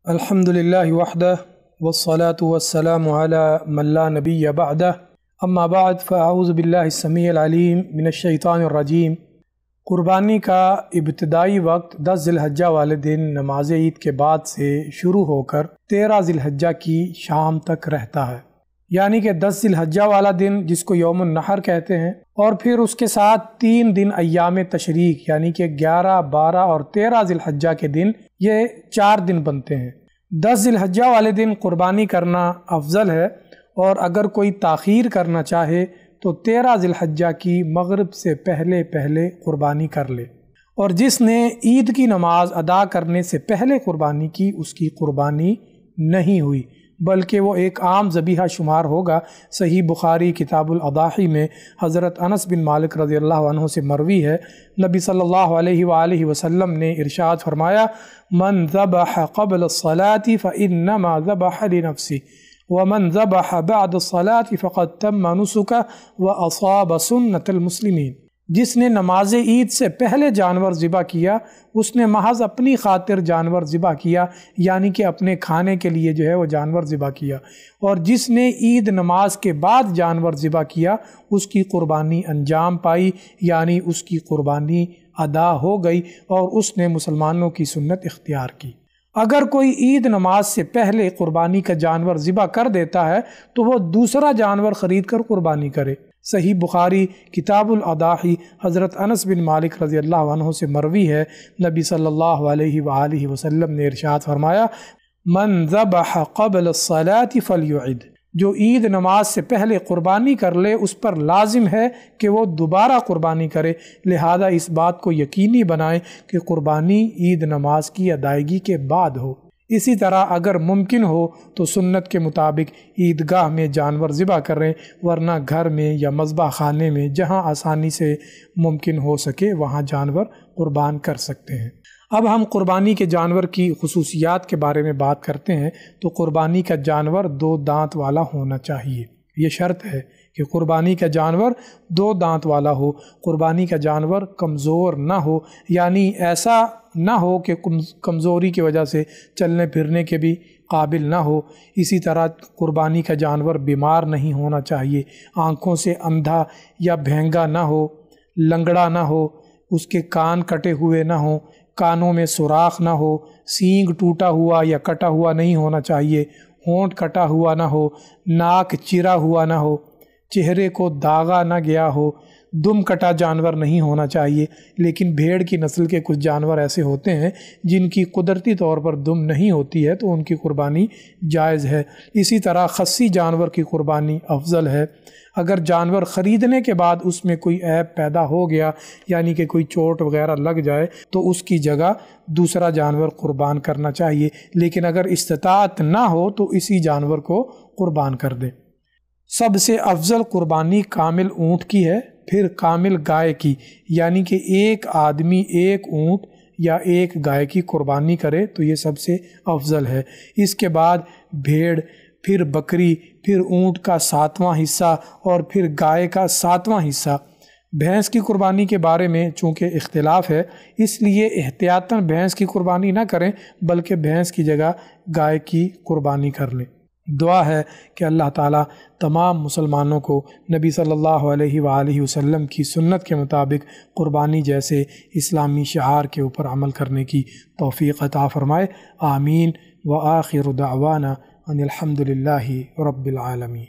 الحمدللہ وحدہ والصلاة والسلام علی من لا نبی بعدہ اما بعد فاعوذ باللہ السمیع العلیم من الشیطان الرجیم۔ قربانی کا ابتدائی وقت 10 ذی الحجہ والے دن نماز عید کے بعد سے شروع ہو کر 13 ذی الحجہ کی شام تک رہتا ہے، یعنی کہ 10 ذی الحجہ والا دن جس کو یوم النحر کہتے ہیں، اور پھر اس کے ساتھ 3 دن ایام تشریق یعنی کہ 11، 12 اور 13 ذی الحجہ کے دن، یہ 4 دن بنتے ہیں۔ 10 ذی الحجہ والے دن قربانی کرنا افضل ہے، اور اگر کوئی تاخیر کرنا چاہے تو 13 ذی الحجہ کی مغرب سے پہلے قربانی کر لے، اور جس نے عید کی نماز ادا کرنے سے پہلے قربانی کی اس کی قربانی نہیں ہوئی، بلکہ وہ ایک عام ذبیحہ شمار ہوگا۔ صحیح بخاری کتاب الاضاحی میں حضرت انس بن مالک رضی اللہ عنہ سے مروی ہے، نبی صلی اللہ علیہ وآلہ وسلم نے ارشاد فرمایا: من ذبح قبل الصلاة فإنما ذبح لنفسه ومن ذبح بعد الصلاة فقد تم نسكه وأصاب سنة المسلمین۔ جس نے نماز عید سے پہلے جانور ذبح کیا اس نے محض اپنی خاطر جانور ذبح کیا، یعنی کہ اپنے کھانے کے لیے جو ہے وہ جانور ذبح کیا، اور جس نے عید نماز کے بعد جانور ذبح کیا اس کی قربانی انجام پائی، یعنی اس کی قربانی ادا ہو گئی اور اس نے مسلمانوں کی سنت اختیار کی۔ اگر کوئی عید نماز سے پہلے قربانی کا جانور ذبح کر دیتا ہے تو وہ دوسرا جانور خرید کر قربانی کرے۔ صحیح بخاری کتاب الاضاحی حضرت انس بن مالک رضی اللہ عنہ سے مروی ہے، نبی صلی اللہ علیہ وآلہ وسلم نے ارشاد فرمایا: من ذبح قبل الصلاة فلیعد۔ جو عید نماز سے پہلے قربانی کر لے اس پر لازم ہے کہ وہ دوبارہ قربانی کرے، لہذا اس بات کو یقینی بنائیں کہ قربانی عید نماز کی ادائیگی کے بعد ہو۔ اسی طرح اگر ممکن ہو تو سنت کے مطابق عیدگاہ میں جانور ذبح کریں، ورنہ گھر میں یا مذبح خانے میں جہاں آسانی سے ممکن ہو سکے وہاں جانور قربان کر سکتے ہیں۔ اب ہم قربانی کے جانور کی خصوصیات کے بارے میں بات کرتے ہیں۔ تو قربانی کا جانور 2 دانت والا ہونا چاہیے، یہ شرط ہے کہ قربانی کا جانور 2 دانت والا ہو۔ قربانی کا جانور کمزور نہ ہو، یعنی ایسا نہ ہو کہ کمزوری کی وجہ سے چلنے پھرنے کے بھی قابل نہ ہو۔ اسی طرح قربانی کا جانور بیمار نہیں ہونا چاہیے، آنکھوں سے اندھا یا بھینگا نہ ہو، لنگڑا نہ ہو، اس کے کان کٹے ہوئے نہ ہوں، کانوں میں سوراخ نہ ہو، سینگ ٹوٹا ہوا یا کٹا ہوا نہیں ہونا چاہیے، ہونٹ کٹا ہوا نہ ہو، ناک چرا ہوا نہ ہو، چہرے کو داغا نہ گیا ہو، دم کٹا جانور نہیں ہونا چاہیے۔ لیکن بھیڑ کی نسل کے کچھ جانور ایسے ہوتے ہیں جن کی قدرتی طور پر دم نہیں ہوتی ہے تو ان کی قربانی جائز ہے۔ اسی طرح خصی جانور کی قربانی افضل ہے۔ اگر جانور خریدنے کے بعد اس میں کوئی عیب پیدا ہو گیا، یعنی کہ کوئی چوٹ وغیرہ لگ جائے، تو اس کی جگہ دوسرا جانور قربان کرنا چاہیے، لیکن اگر استطاعت نہ ہو تو اسی جانور کو قربان کر دے۔ سب سے افضل قربانی کامل اونٹ کی ہے، پھر کامل گائے کی، یعنی کہ ایک آدمی ایک اونٹ یا ایک گائے کی قربانی کرے تو یہ سب سے افضل ہے۔ اس کے بعد بھیڑ، پھر بکری، پھر اونٹ کا 7واں حصہ اور پھر گائے کا 7واں حصہ۔ بھینس کی قربانی کے بارے میں چونکہ اختلاف ہے، اس لیے احتیاطاً بھینس کی قربانی نہ کریں، بلکہ بھینس کی جگہ گائے کی قربانی کر لیں۔ دعا ہے کہ اللہ تعالیٰ تمام مسلمانوں کو نبی صلی اللہ علیہ وآلہ وسلم کی سنت کے مطابق قربانی جیسے اسلامی شعار کے اوپر عمل کرنے کی توفیق عطا فرمائے۔ آمین۔ وآخر دعوانا ان الحمد للہ رب العالمین۔